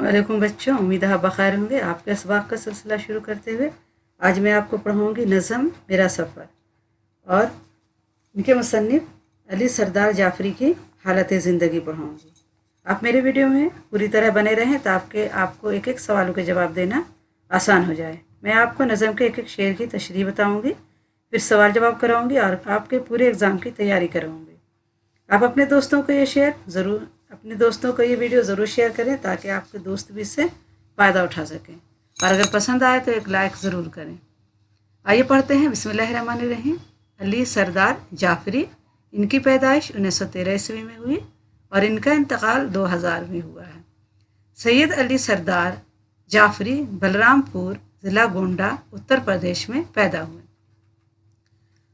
वालेकुम बच्चों, उम्मीद है आप बखैर होंगे। आपके असबाक का सिलसिला शुरू करते हुए आज मैं आपको पढ़ाऊँगी नज़म मेरा सफ़र और इनके मुसन्निफ़ अली सरदार जाफ़री की हालत ज़िंदगी पढ़ाऊँगी। आप मेरे वीडियो में पूरी तरह बने रहें ताकि आपको एक एक सवालों के जवाब देना आसान हो जाए। मैं आपको नज़म के एक एक शेर की तशरीह बताऊँगी, फिर सवाल जवाब कराऊँगी और आपके पूरे एग्ज़ाम की तैयारी कराऊँगी। आप अपने दोस्तों को ये वीडियो ज़रूर शेयर करें ताकि आपके दोस्त भी इससे फ़ायदा उठा सकें, और अगर पसंद आए तो एक लाइक ज़रूर करें। आइए पढ़ते हैं। बिस्मिल्लाहिर्रहमानिर्रहीम। अली सरदार जाफ़री, इनकी पैदाइश 1913 ईस्वी में हुई और इनका इंतकाल 2000 में हुआ है। सैयद अली सरदार जाफ़री बलरामपुर ज़िला गोंडा उत्तर प्रदेश में पैदा हुए।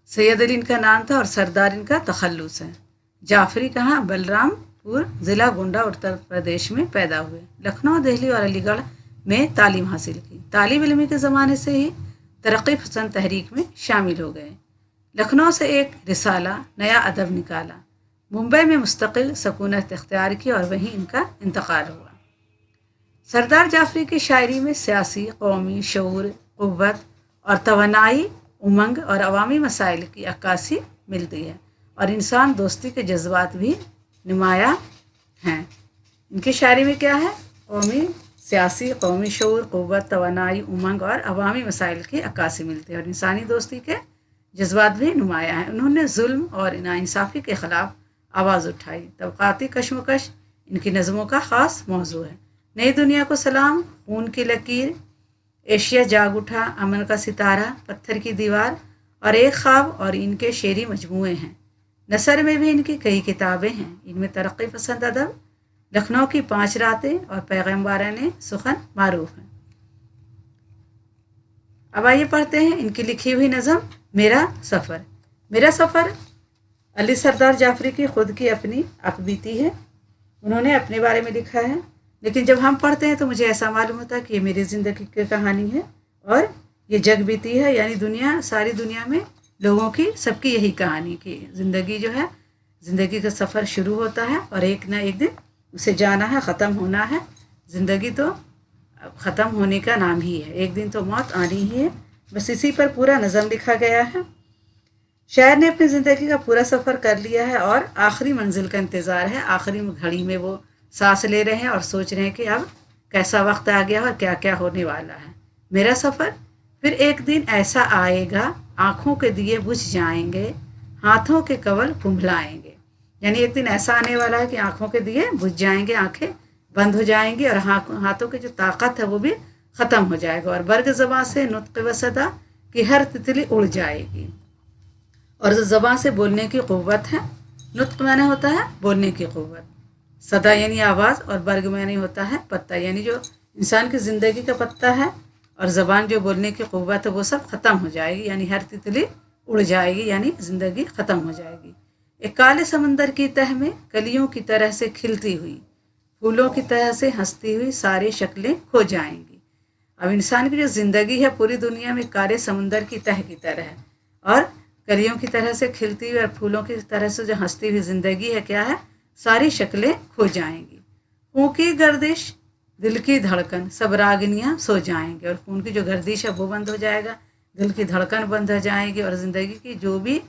सैयद अली इनका नाम था और सरदार इनका तखल्लुस है। जाफ़री कहाँ? बलरामपुर ज़िला गोंडा उत्तर प्रदेश में पैदा हुए। लखनऊ, दिल्ली और अलीगढ़ में तालीम हासिल की। तालिब इल्मी के ज़माने से ही तरक्की पसंद तहरीक में शामिल हो गए। लखनऊ से एक रिसाला नया अदब निकाला। मुंबई में मुस्तकिल सकूनत इख्तियार की और वहीं इनका इंतकाल हुआ। सरदार जाफ़री की शायरी में सियासी, कौमी शऊर, क़ुव्वत और तवानाई, उमंग और अवामी मसाइल की अक्कासी मिलती है और इंसान दोस्ती के जज्बात भी नुमाया हैं। इनकी शायरी में क्या है? सियासी, कौमी शऊर, क़ुव्वत, तवानाई, उमंग और अवामी मसाइल की अक्कासी मिलती है और इंसानी दोस्ती के जज्बात भी नुमाया हैं। उन्होंने जुल्म और नाइंसाफ़ी के ख़िलाफ़ आवाज़ उठाई। तबक़ाती कशमकश इनकी नज़मों का ख़ास मौजू है। नई दुनिया को सलाम, खून की लकीर, एशिया जाग उठा, अमन का सितारा, पत्थर की दीवार और एक ख्वाब और इनके शेरी मजमूए हैं। नसर में भी इनकी कई किताबें हैं। इनमें तरक्की पसंद अदब, लखनऊ की 5 रातें और पैगम्बराने सुखन मारूफ हैं। अब आइए पढ़ते हैं इनकी लिखी हुई नज़म मेरा सफ़र। मेरा सफ़र अली सरदार जाफ़री की खुद की अपनी अपबीती है। उन्होंने अपने बारे में लिखा है, लेकिन जब हम पढ़ते हैं तो मुझे ऐसा मालूम होता है कि ये मेरी ज़िंदगी की कहानी है और ये जग बीती है, यानी सारी दुनिया में लोगों की सबकी यही कहानी की ज़िंदगी जो है, ज़िंदगी का सफ़र शुरू होता है और एक ना एक दिन उसे जाना है, ख़त्म होना है। ज़िंदगी तो ख़त्म होने का नाम ही है, एक दिन तो मौत आनी ही है। बस इसी पर पूरा नज़म लिखा गया है। शायर ने अपनी ज़िंदगी का पूरा सफ़र कर लिया है और आखिरी मंजिल का इंतज़ार है। आखिरी घड़ी में वो सांस ले रहे हैं और सोच रहे हैं कि अब कैसा वक्त आ गया और क्या क्या होने वाला है। मेरा सफ़र फिर एक दिन ऐसा आएगा, आँखों के दिए बुझ जाएंगे, हाथों के कवल कुंभलाएंगे। यानी एक दिन ऐसा आने वाला है कि आँखों के दिए बुझ जाएंगे, आँखें बंद हो जाएंगी और हाथों की जो ताकत है वो भी ख़त्म हो जाएगा और बर्ग ज़बां से नुत्क़ व सदा की हर तितली उड़ जाएगी। और जो ज़बां से बोलने की क़ुव्वत है, नुत्क़ माने होता है बोलने की क़ुव्वत, सदा यानी आवाज़ और बर्ग माने होता है पत्ता, यानी जो इंसान की ज़िंदगी का पत्ता है और ज़बान जो बोलने की क़ुव्वत है वो सब ख़त्म हो जाएगी, यानी हर तितली उड़ जाएगी, यानी ज़िंदगी ख़त्म हो जाएगी। एक काले समंदर की तह में कलियों की तरह से खिलती हुई, फूलों की तरह से हंसती हुई सारी शक्लें खो जाएंगी। अब इंसान की जो ज़िंदगी है पूरी दुनिया में काले समंदर की तह की तरह है और कलियों की तरह से खिलती हुई और फूलों की तरह से जो हंसती हुई ज़िंदगी है, क्या है? सारी शक्लें खो जाएंगी। खून की गर्दिश, दिल की धड़कन, सब रागनियाँ सो जाएंगी और खून की जो गर्दिश है वो बंद हो जाएगा, दिल की धड़कन बंद हो जाएगी और ज़िंदगी की जो भी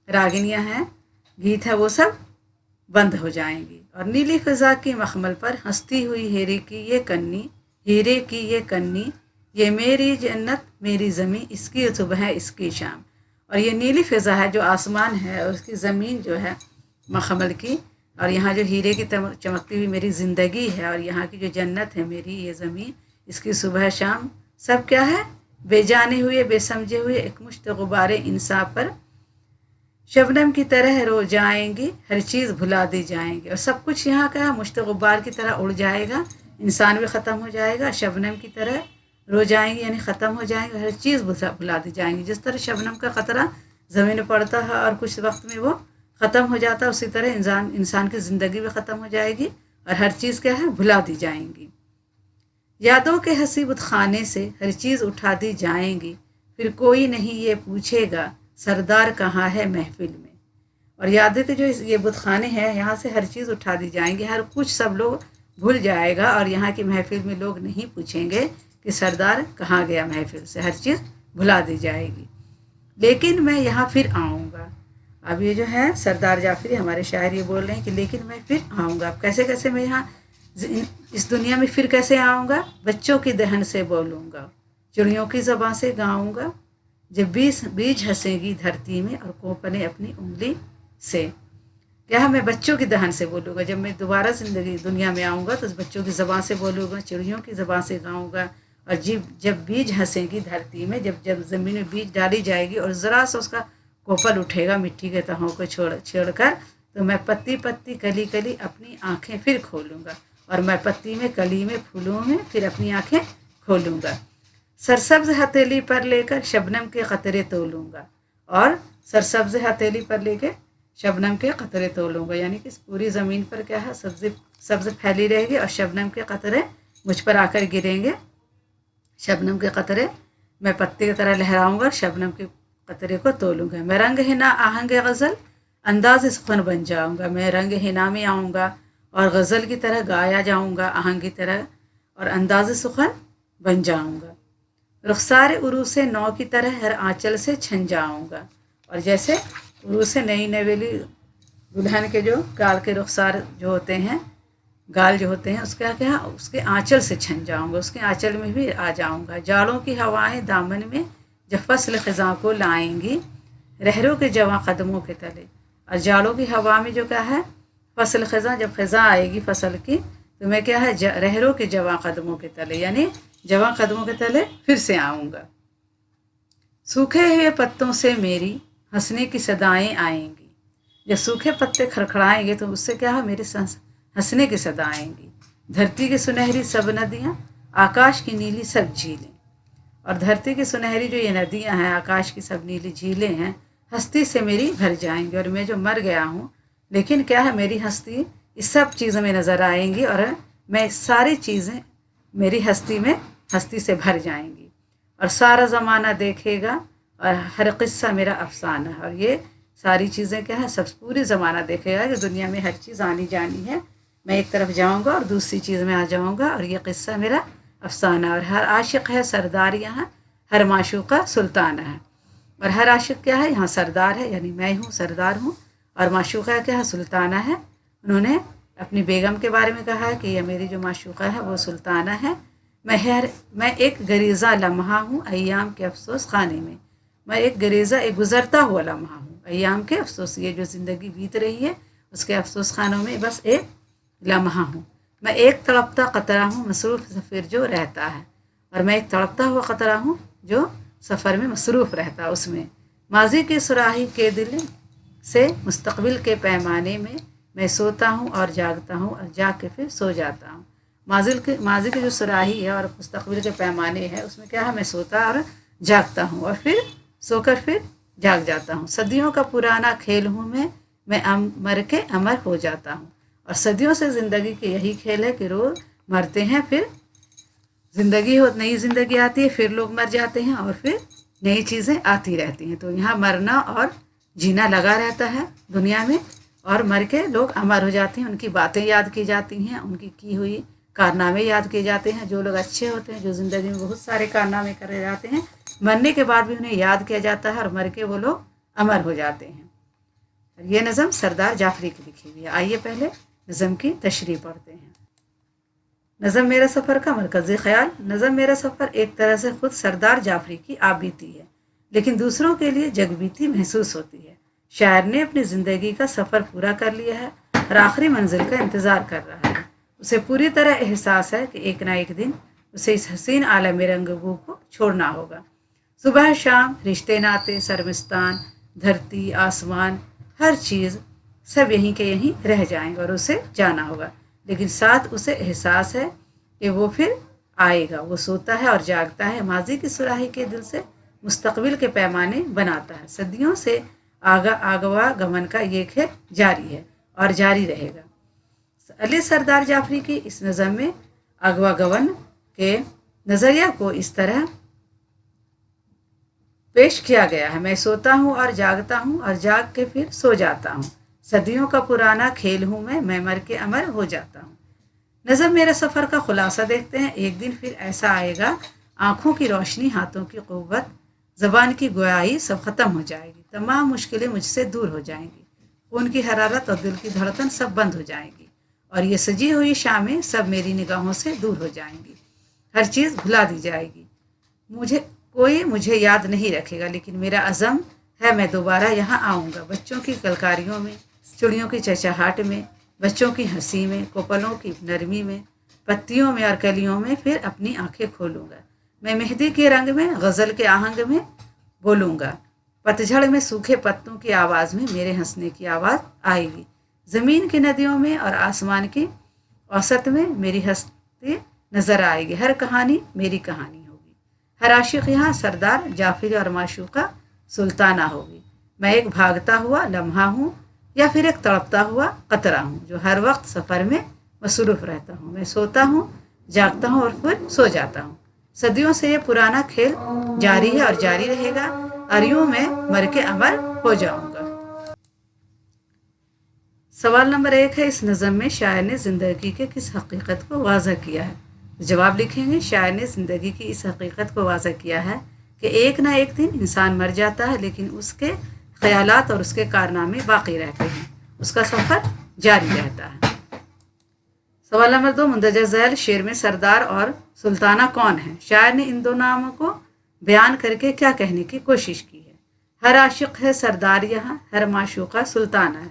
रागनियाँ हैं, गीत है, वो सब बंद हो जाएंगी। और नीली फ़िज़ा की मखमल पर हंसती हुई हीरे की ये कन्नी, ये मेरी जन्नत मेरी ज़मीं, इसकी सुबह इसकी शाम। और ये नीली फ़िज़ा है जो आसमान है और उसकी ज़मीन जो है मखमल की, और यहाँ जो हीरे की चमकती हुई मेरी ज़िंदगी है और यहाँ की जो जन्नत है मेरी ये ज़मीन, इसकी सुबह शाम सब क्या है? बेजाने हुए बेसमझे हुए एक मुश्त गुब्बारे इंसान पर शबनम की तरह रो जाएंगी, हर चीज़ भुला दी जाएंगी। और सब कुछ यहाँ का मुश्त गुब्बार की तरह उड़ जाएगा, इंसान भी ख़त्म हो जाएगा, शबनम की तरह रो जाएंगी यानी ख़त्म हो जाएंगे, हर चीज़ भुला दी जाएंगी। जिस तरह शबनम का क़तरा ज़मीन में पड़ता है और कुछ वक्त में वो ख़त्म हो जाता है, उसी तरह इंसान की ज़िंदगी भी ख़त्म हो जाएगी और हर चीज़ क्या है? भुला दी जाएंगी। यादों के हसी बुतखाने से हर चीज़ उठा दी जाएंगी, फिर कोई नहीं ये पूछेगा सरदार कहाँ है महफिल में। और यादें के जो ये बुतखाने हैं, यहाँ से हर चीज़ उठा दी जाएंगी, हर कुछ सब लोग भूल जाएगा और यहाँ की महफिल में लोग नहीं पूछेंगे कि सरदार कहाँ गया, महफिल से हर चीज़ भुला दी जाएगी। लेकिन मैं यहाँ फिर आऊँगा। अब ये जो है सरदार जाफरी हमारे शायर ये बोल रहे हैं कि लेकिन मैं फिर आऊँगा। अब कैसे कैसे मैं यहाँ इस दुनिया में फिर कैसे आऊँगा? बच्चों की दहन से बोलूँगा, चिड़ियों की ज़बां से गाऊँगा, जब बीज हंसेगी धरती में और कोपने अपनी उंगली से। क्या है, मैं बच्चों की दहन से बोलूँगा। जब मैं दोबारा ज़िंदगी दुनिया में आऊँगा तो बच्चों की ज़बान से बोलूँगा, चिड़ियों की ज़बान से गाऊँगा। और जब बीज हंसेगी धरती में, जब जब ज़मीन में बीज डाली जाएगी और ज़रा सा उसका कोपल उठेगा मिट्टी के तहों को छेड़ कर, तो मैं पत्ती पत्ती कली कली अपनी आँखें फिर खोलूँगा। और मैं पत्ती में, कली में, फूलों में फिर अपनी आँखें खोलूँगा। सरसब्ज हथेली पर लेकर शबनम के कतरे तोलूँगा। और सरसब्ज हथेली पर लेकर शबनम के कतरे तोलूँगा, यानी कि पूरी ज़मीन पर क्या है, सब्ज़ फैली रहेगी और शबनम के कतरे मुझ पर आकर गिरेंगे। शबनम के कतरे मैं पत्ते की तरह लहराऊँगा, शबनम के कतरे को तोलूँगा। मैं रंग हिना आहंग गज़ल अंदाज सुखन बन जाऊँगा। मैं रंग हिना में आऊँगा और गज़ल की तरह गाया जाऊँगा, आहंग की तरह, और अंदाज सुखन बन जाऊँगा। रुखसार उरूस नौ की तरह हर आंचल से छन जाऊँगा। और जैसे उरूस नई नवेली दुल्हन के जो गाल के रुखसार जो होते हैं, गाल जो होते हैं, उसका क्या, उसके आंचल से छन जाऊँगा, उसके आंचल में भी आ जाऊँगा। जाड़ों की हवाएं दामन में जब फसल ख़ज़ां को लाएंगी, रहरों के जवां कदमों के तले। और जाड़ों की हवा में जो क्या है, फसल ख़ज़ां, जब ख़ज़ां आएगी फसल की, तो मैं क्या है, रहरों के जवां कदमों के तले, यानी जवां कदमों के तले फिर से आऊँगा। सूखे हुए पत्तों से मेरी हंसने की सदाएं आएंगी। जब सूखे पत्ते खड़खड़ाएंगे तो उससे क्या है, मेरे हंसने की सदा आएंगी। धरती की सुनहरी सब नदियाँ, आकाश की नीली सब झीलें। और धरती की सुनहरी जो ये नदियाँ हैं, आकाश की सब नीली झीलें हैं, हस्ती से मेरी भर जाएंगी। और मैं जो मर गया हूँ, लेकिन क्या है, मेरी हस्ती इस सब चीज़ों में नज़र आएंगी और मैं सारी चीज़ें मेरी हस्ती से भर जाएंगी। और सारा ज़माना देखेगा और हर किस्सा मेरा अफसाना है। और ये सारी चीज़ें क्या है, सब पूरी ज़माना देखेगा कि दुनिया में हर चीज़ आनी जानी है। मैं एक तरफ जाऊंगा और दूसरी चीज़ में आ जाऊंगा और ये किस्सा मेरा अफसाना। और हर आशिक है सरदार यहाँ, हर माशूका सुल्ताना है। और हर आशिक क्या है, यहाँ सरदार है, यानी मैं हूँ, सरदार हूँ, और माशूका क्या है, सुल्ताना है। उन्होंने अपनी बेगम के बारे में कहा है कि यह मेरी जो माशूका है वो सुल्ताना है। मैं एक गरीज़ा लम्हा हूँ अय्याम के अफसोस खाने में। मैं एक गरीज़ा, एक गुज़रता हुआ लम्हा हूँ अय्याम के अफसोस, ये जो ज़िंदगी बीत रही है उसके अफसोस खानों में बस एक लम्हा हूँ। मैं एक तड़पता कतरा हूँ मसरूफ़ सफ़र जो रहता है। और मैं एक तड़पता हुआ कतरा हूँ जो सफ़र में मसरूफ़ रहता है। उसमें माजी की सुराही के दिल से मुस्तकबिल के पैमाने में मैं सोता हूँ और जागता हूँ और जाग के फिर सो जाता हूँ। माजी की जो सुराही है और मुस्तकबिल के पैमाने हैं, उसमें क्या है, मैं सोता और जागता हूँ और फिर सोकर फिर जाग जाता हूँ। सदियों का पुराना खेल हूँ मैं मर के अमर हो जाता हूँ। और सदियों से ज़िंदगी के यही खेल है कि रोज़ मरते हैं, फिर नई ज़िंदगी आती है, फिर लोग मर जाते हैं और फिर नई चीज़ें आती रहती हैं। तो यहाँ मरना और जीना लगा रहता है दुनिया में, और मर के लोग अमर हो जाते हैं। उनकी बातें याद की जाती हैं, उनकी की हुई कारनामे याद किए जाते हैं। जो लोग अच्छे होते हैं, जो ज़िंदगी में बहुत सारे कारनामे करे जाते हैं, मरने के बाद भी उन्हें याद किया जाता है और मर के वो लोग अमर हो जाते हैं। ये नज़म सरदार जाफरी की लिखी हुई है। आइए पहले नज़म की तशरीह पढ़ते हैं। नज़म मेरा सफ़र का मरकज़ी ख्याल। नज़म मेरा सफ़र एक तरह से खुद सरदार जाफरी की आपबीती है, लेकिन दूसरों के लिए जगबीती महसूस होती है। शायर ने अपनी ज़िंदगी का सफ़र पूरा कर लिया है और आखिरी मंजिल का इंतज़ार कर रहा है। उसे पूरी तरह एहसास है कि एक ना एक दिन उसे इस हसीन आलम रंगबू को छोड़ना होगा। सुबह शाम रिश्ते नाते, शर्मिस्तान, धरती, आसमान, हर चीज़ सब यहीं के यहीं रह जाएंगे और उसे जाना होगा। लेकिन साथ उसे एहसास है कि वो फिर आएगा। वो सोता है और जागता है, माजी की सुराही के दिल से मुस्तकबिल के पैमाने बनाता है। सदियों से आगवा गमन का ये खेल जारी है और जारी रहेगा। अली सरदार जाफरी की इस नज़म में अगवा गमन के नज़रिया को इस तरह पेश किया गया है। मैं सोता हूँ और जागता हूँ और जाग के फिर सो जाता हूँ। सदियों का पुराना खेल हूँ मैं मर के अमर हो जाता हूँ। नज़म मेरा सफ़र का खुलासा देखते हैं। एक दिन फिर ऐसा आएगा, आँखों की रोशनी, हाथों की क़ुव्वत, ज़बान की गोयाई सब ख़त्म हो जाएगी। तमाम मुश्किलें मुझसे दूर हो जाएंगी। खून की हरारत और दिल की धड़कन सब बंद हो जाएंगी। और ये सजी हुई शामें सब मेरी निगाहों से दूर हो जाएंगी। हर चीज़ भुला दी जाएगी। मुझे याद नहीं रखेगा, लेकिन मेरा अज़म है मैं दोबारा यहाँ आऊँगा। बच्चों की कलकारियों में, चिड़ियों की चहचहाट में, बच्चों की हंसी में, कोपलों की नरमी में, पत्तियों में और कलियों में फिर अपनी आंखें खोलूँगा। मैं मेहंदी के रंग में, गज़ल के आहंग में बोलूँगा। पतझड़ में सूखे पत्तों की आवाज़ में मेरे हंसने की आवाज़ आएगी। ज़मीन की नदियों में और आसमान की औसत में मेरी हंसती नज़र आएगी। हर कहानी मेरी कहानी होगी। हर आशिक यहाँ सरदार जाफरी और माशूका सुल्ताना होगी। मैं एक भागता हुआ लम्हा हूँ या फिर एक तड़पता हुआ कतरा हूँ जो हर वक्त सफ़र में मसरूफ़ रहता हूँ। मैं सोता हूँ, जागता हूँ और फिर सो जाता हूँ। सदियों से ये पुराना खेल जारी है और जारी रहेगा, और यूं मैं मर के अमर हो जाऊंगा। सवाल नंबर 1 है, इस नज़म में शायर ने ज़िंदगी के किस हकीकत को वाज़ह किया है? जवाब लिखेंगे, शायर ने ज़िंदगी की इस हकीकत को वाज़ह किया है कि एक ना एक दिन इंसान मर जाता है, लेकिन उसके ख्यालात और उसके कारनामे बाकी रहते हैं। उसका सफ़र जारी रहता है। सवाल नंबर 2, मुंदरजा झैल शेर में सरदार और सुल्ताना कौन है? शायर ने इन दो नामों को बयान करके क्या कहने की कोशिश की है? हर आशिक है सरदार यहाँ, हर माशूका सुल्ताना है।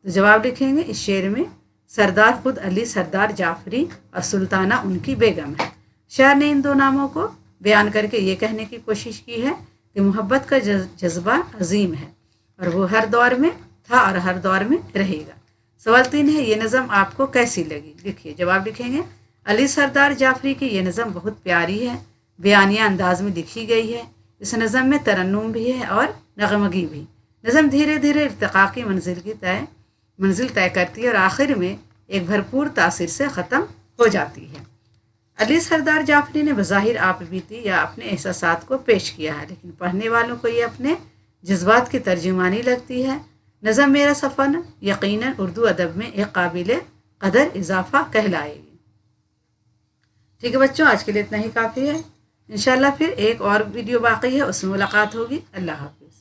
तो जवाब लिखेंगे, इस शेर में सरदार खुद अली सरदार जाफरी और सुल्ताना उनकी बेगम है। शायर ने इन दो नामों को बयान करके ये कहने की कोशिश की है कि मोहब्बत का जज्बा अजीम है और वो हर दौर में था और हर दौर में रहेगा। सवाल 3 है, ये नज़म आपको कैसी लगी? लिखिए। जवाब लिखेंगे, अली सरदार जाफरी की ये नज़म बहुत प्यारी है, बयानिया अंदाज में लिखी गई है। इस नज़म में तरन्नुम भी है और नगमगी भी। नज़म धीरे धीरे इर्तिका की मंजिल तय करती है और आखिर में एक भरपूर तासीर से ख़त्म हो जाती है। अली सरदार जाफरी ने बज़ाहिर आप बीती या अपने एहसासात को पेश किया है, लेकिन पढ़ने वालों को ये अपने जज्बात की तर्जुमानी लगती है। नज़म मेरा सफ़र यकीनन उर्दू अदब में एक काबिल कदर इजाफ़ा कहलाएगी। ठीक है बच्चों, आज के लिए इतना ही काफ़ी है। इंशाल्लाह फिर एक और वीडियो बाकी है, उसमें मुलाकात होगी। अल्लाह हाफ़िज़।